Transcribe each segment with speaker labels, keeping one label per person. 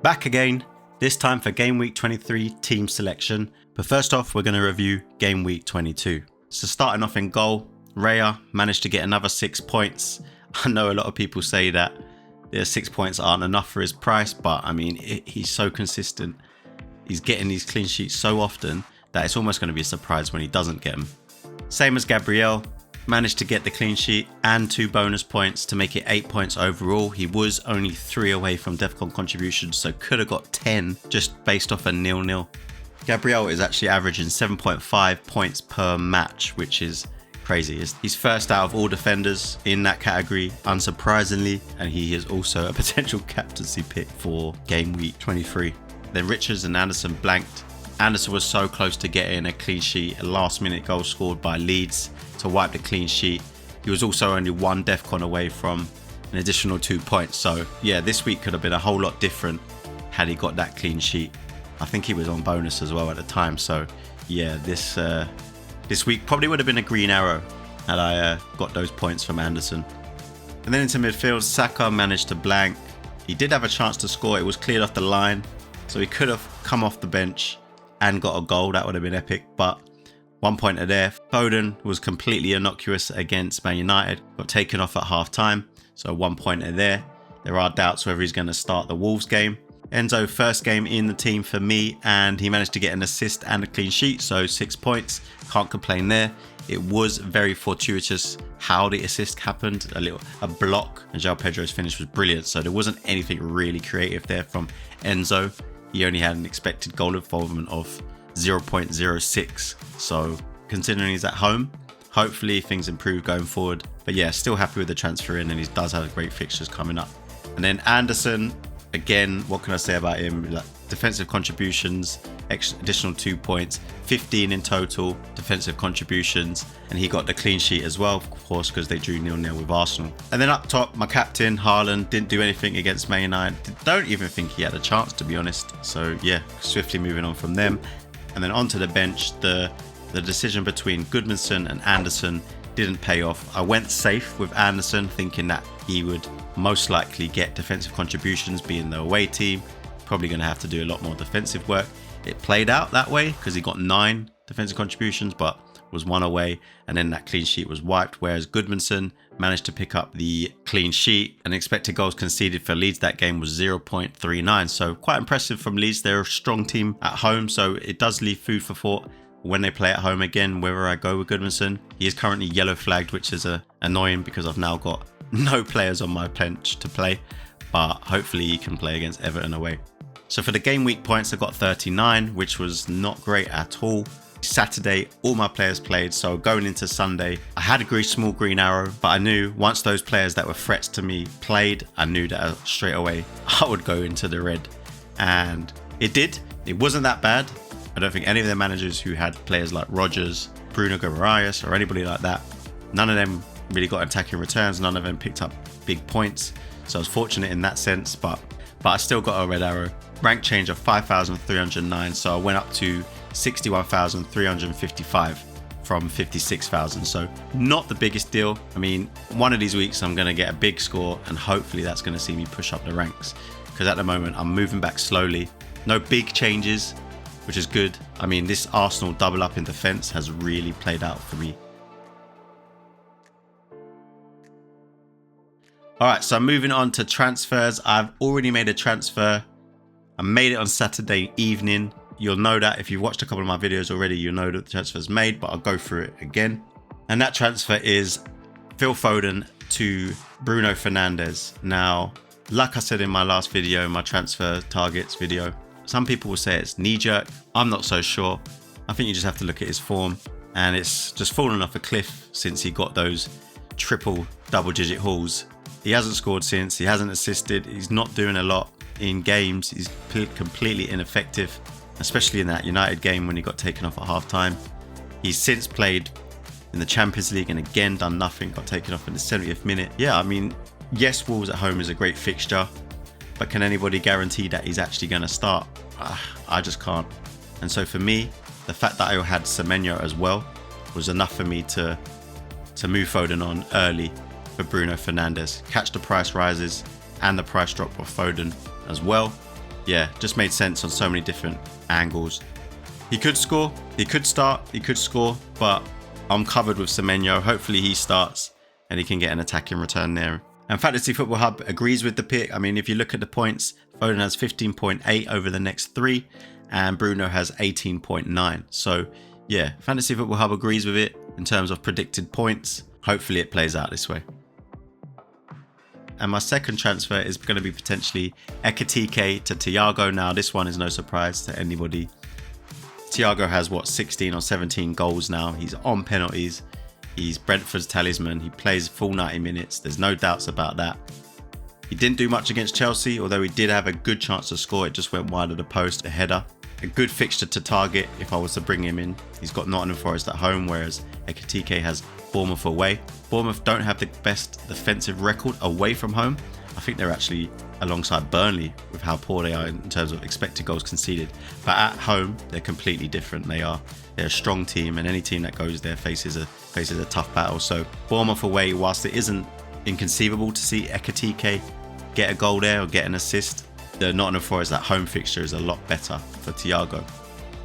Speaker 1: Back again, this time for Game Week 23 team selection. But first off, we're going to review Game Week 22. So starting off in goal, Raya managed to get another 6 points. I know a lot of people say that the 6 points aren't enough for his price, but I mean, he's so consistent. He's getting these clean sheets so often that it's almost going to be a surprise when he doesn't get them. Same as Gabriel, managed to get the clean sheet and 2 bonus points to make it 8 points overall. He was only 3 away from DEFCON contributions, so could have got 10 just based off a 0-0. Gabriel is actually averaging 7.5 points per match, which is crazy. He's first out of all defenders in that category, unsurprisingly, and he is also a potential captaincy pick for Game Week 23. Then Richards and Anderson blanked. Anderson was so close to getting a clean sheet, a last minute goal scored by Leeds to wipe the clean sheet. He was also only 1 DEFCON away from an additional 2 points. So yeah, this week could have been a whole lot different had he got that clean sheet. I think he was on bonus as well at the time. So yeah, this week probably would have been a green arrow had I got those points from Anderson. And then into midfield, Saka managed to blank. He did have a chance to score. It was cleared off the line, so he could have come off the bench and got a goal. That would have been epic, but 1 pointer there. Foden was completely innocuous against Man United, got taken off at half time, so 1 pointer there. There are doubts whether he's going to start the Wolves game. Enzo, first game in the team for me, and he managed to get an assist and a clean sheet, so 6 points. Can't complain there. It was very fortuitous how the assist happened. A block, and João Pedro's finish was brilliant, so there wasn't anything really creative there from Enzo. He only had an expected goal involvement of 0.06. So considering he's at home, hopefully things improve going forward. But yeah, still happy with the transfer in, and he does have great fixtures coming up. And then Anderson, again, what can I say about him? Like, defensive contributions, additional 2 points, 15 in total defensive contributions, and he got the clean sheet as well, of course, because they drew 0-0 with Arsenal. And then up top, my captain Haaland didn't do anything against Man United. Don't even think he had a chance, to be honest. So yeah, swiftly moving on from them. And then onto the bench, the decision between Goodmanson and Anderson didn't pay off. I went safe with Anderson, thinking that he would most likely get defensive contributions, being the away team. Probably going to have to do a lot more defensive work. It played out that way because he got 9 defensive contributions, but was 1 away, and then that clean sheet was wiped, whereas Goodmanson managed to pick up the clean sheet, and expected goals conceded for Leeds that game was 0.39. So quite impressive from Leeds. They're a strong team at home, so it does leave food for thought when they play at home again, whether I go with Goodmanson. He is currently yellow flagged, which is annoying because I've now got no players on my bench to play, but hopefully he can play against Everton away. So for the game week points, I got 39, which was not great at all. Saturday, all my players played, so going into Sunday, I had a small green arrow, but I knew once those players that were threats to me played, I knew that straight away I would go into the red, and it did. It wasn't that bad. I don't think any of the managers who had players like Rodgers, Bruno Guimaraes, or anybody like that, none of them really got attacking returns, none of them picked up big points, so I was fortunate in that sense, but I still got a red arrow. Rank change of 5,309, so I went up to 61,355 from 56,000, so not the biggest deal. I mean, one of these weeks I'm going to get a big score, and hopefully that's going to see me push up the ranks, because at the moment I'm moving back slowly. No big changes, which is good. I mean, this Arsenal double up in defense has really played out for me. Alright, so moving on to transfers. I've already made a transfer. I made it on Saturday evening. You'll know that if you've watched a couple of my videos already, you'll know that the transfer's made, but I'll go through it again. And that transfer is Phil Foden to Bruno Fernandes. Now, like I said in my last video, my transfer targets video, some people will say it's knee-jerk. I'm not so sure. I think you just have to look at his form, and it's just fallen off a cliff since he got those triple double-digit hauls. He hasn't scored since, he hasn't assisted, he's not doing a lot in games, he's completely ineffective, especially in that United game when he got taken off at half-time. He's since played in the Champions League and again done nothing, got taken off in the 70th minute. Yeah, I mean, yes, Wolves at home is a great fixture, but can anybody guarantee that he's actually going to start? I just can't. And so for me, the fact that I had Semenyo as well was enough for me to move Foden on early for Bruno Fernandes, catch the price rises and the price drop of Foden as well. yeah, just made sense on so many different angles. He could score, he could start, he could score, but I'm covered with Semenyo. Hopefully he starts and he can get an attack in return there. And Fantasy Football Hub agrees with the pick. I mean, if you look at the points, Foden has 15.8 over the next 3 and Bruno has 18.9. So yeah, Fantasy Football Hub agrees with it in terms of predicted points. Hopefully it plays out this way. And my second transfer is going to be potentially Ekitike to Thiago. Now this one is no surprise to anybody. Thiago has 16 or 17 goals now. He's on penalties. He's Brentford's talisman. He plays full 90 minutes. There's no doubts about that. He didn't do much against Chelsea, although he did have a good chance to score. It just went wide of the post, a header. A good fixture to target if I was to bring him in. He's got Nottingham Forest at home, whereas Ekitike has Bournemouth away. Bournemouth don't have the best defensive record away from home. I think they're actually alongside Burnley with how poor they are in terms of expected goals conceded. But at home, they're completely different. They're a strong team, and any team that goes there faces a tough battle. So Bournemouth away, whilst it isn't inconceivable to see Ekitike get a goal there or get an assist, the Nottingham Forest at home fixture is a lot better for Thiago.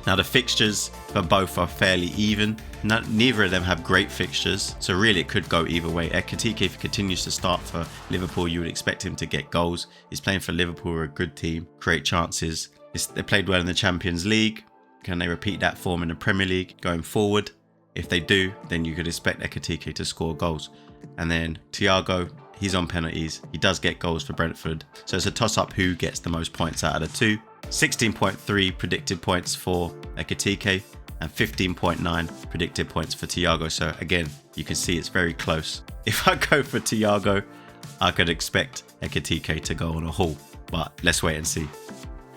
Speaker 1: Now the fixtures for both are fairly even. Neither of them have great fixtures, so really it could go either way. Ekitike, if he continues to start for Liverpool, you would expect him to get goals. He's playing for Liverpool, who are a good team, create chances. They played well in the Champions League. Can they repeat that form in the Premier League going forward? If they do, then you could expect Ekitike to score goals. And then Thiago, he's on penalties. He does get goals for Brentford. So it's a toss-up who gets the most points out of the two. 16.3 predicted points for Ekitike and 15.9 predicted points for Thiago. So again, you can see it's very close. If I go for Thiago, I could expect Ekitike to go on a haul, but let's wait and see.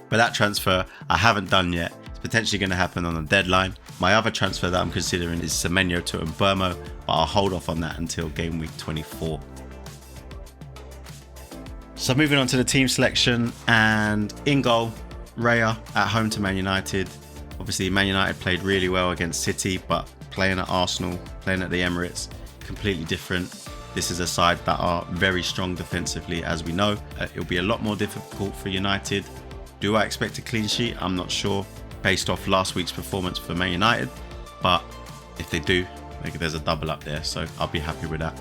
Speaker 1: But that transfer I haven't done yet. It's potentially going to happen on the deadline. My other transfer that I'm considering is Semenyo to Mbeumo, but I'll hold off on that until game week 24. So moving on to the team selection, and in goal, Raya at home to Man United. Obviously Man United played really well against City, but playing at Arsenal, playing at the Emirates, completely different. This is a side that are very strong defensively, as we know. It'll be a lot more difficult for United. Do I expect a clean sheet? I'm not sure, based off last week's performance for Man United, but if they do, maybe there's a double up there, so I'll be happy with that.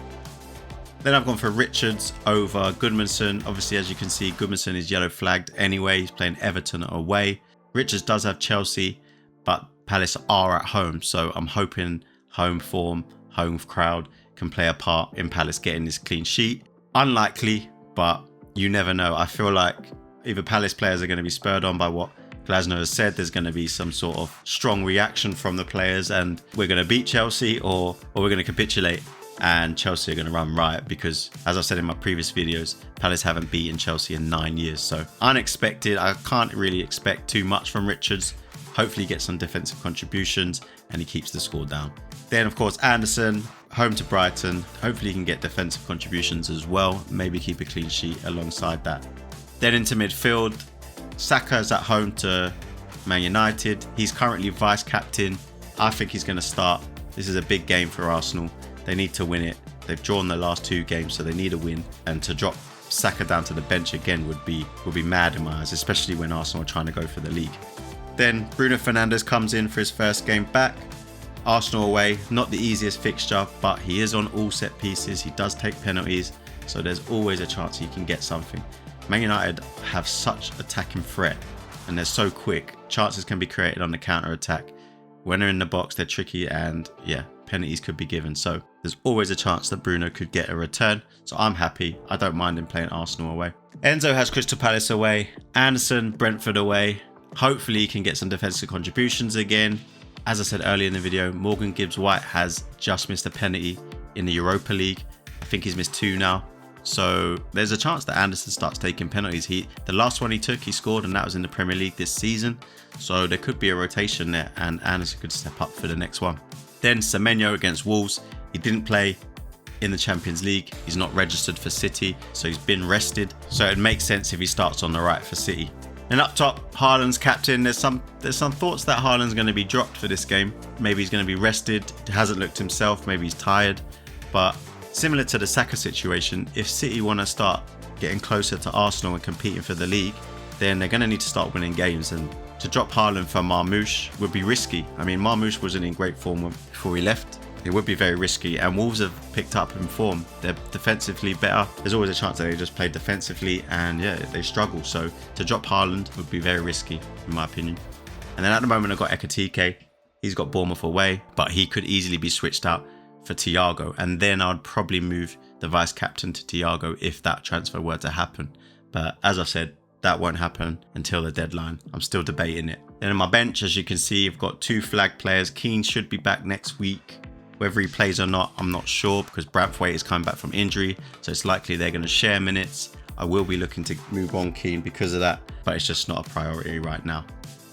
Speaker 1: Then I've gone for Richards over Goodmanson. Obviously, as you can see, Goodmanson is yellow flagged anyway. He's playing Everton away. Richards does have Chelsea, but Palace are at home. So I'm hoping home form, home crowd can play a part in Palace getting this clean sheet. Unlikely, but you never know. I feel like either Palace players are going to be spurred on by what Glasner has said. There's going to be some sort of strong reaction from the players and we're going to beat Chelsea or we're going to capitulate. And Chelsea are going to run riot because, as I said in my previous videos, Palace haven't beaten Chelsea in 9 years. So unexpected. I can't really expect too much from Richards. Hopefully he gets some defensive contributions and he keeps the score down. Then, of course, Anderson, home to Brighton. Hopefully he can get defensive contributions as well. Maybe keep a clean sheet alongside that. Then into midfield, Saka is at home to Man United. He's currently vice captain. I think he's going to start. This is a big game for Arsenal. They need to win it. They've drawn the last 2 games, so they need a win. And to drop Saka down to the bench again would be mad in my eyes, especially when Arsenal are trying to go for the league. Then Bruno Fernandes comes in for his first game back. Arsenal away, not the easiest fixture, but he is on all set pieces. He does take penalties, so there's always a chance he can get something. Man United have such attacking threat, and they're so quick. Chances can be created on the counter attack. When they're in the box, they're tricky, and yeah, penalties could be given. So there's always a chance that Bruno could get a return. So I'm happy. I don't mind him playing Arsenal away. Enzo has Crystal Palace away. Anderson, Brentford away. Hopefully he can get some defensive contributions again. As I said earlier in the video, Morgan Gibbs-White has just missed a penalty in the Europa League. I think he's missed 2 now. So there's a chance that Anderson starts taking penalties. The last one he took, he scored, and that was in the Premier League this season. So there could be a rotation there and Anderson could step up for the next one. Then Semenyo against Wolves. He didn't play in the Champions League. He's not registered for City, so he's been rested. So it makes sense if he starts on the right for City. And up top, Haaland's captain. There's some thoughts that Haaland's going to be dropped for this game. Maybe he's going to be rested. He hasn't looked himself. Maybe he's tired. But similar to the Saka situation, if City want to start getting closer to Arsenal and competing for the league, then they're going to need to start winning games. And to drop Haaland for Marmoush would be risky. I mean, Marmoush wasn't in great form before he left. It would be very risky, and Wolves have picked up in form. They're defensively better. There's always a chance that they just play defensively, and yeah, they struggle. So to drop Haaland would be very risky, in my opinion. And then at the moment, I've got Ekitike. He's got Bournemouth away, but he could easily be switched out for Thiago. And then I'd probably move the vice captain to Thiago if that transfer were to happen. But as I said, that won't happen until the deadline. I'm still debating it. Then on my bench, as you can see, I've got 2 flag players. Keane should be back next week. Whether he plays or not, I'm not sure, because Braithwaite is coming back from injury, so it's likely they're going to share minutes. I will be looking to move on Keane because of that, but it's just not a priority right now.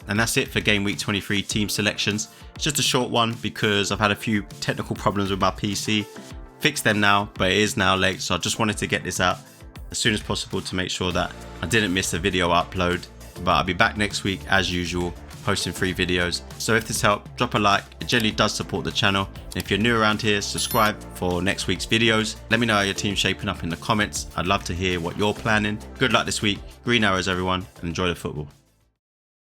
Speaker 1: And that's it for Game Week 23 team selections. It's just a short one because I've had a few technical problems with my PC. Fixed them now, but it is now late, so I just wanted to get this out as soon as possible to make sure that I didn't miss a video upload. But I'll be back next week as usual, posting 3 videos. So if this helped, drop a like. It generally does support the channel. And if you're new around here, subscribe for next week's videos. Let me know how your team's shaping up in the comments. I'd love to hear what you're planning. Good luck this week. Green arrows, everyone, and enjoy the football.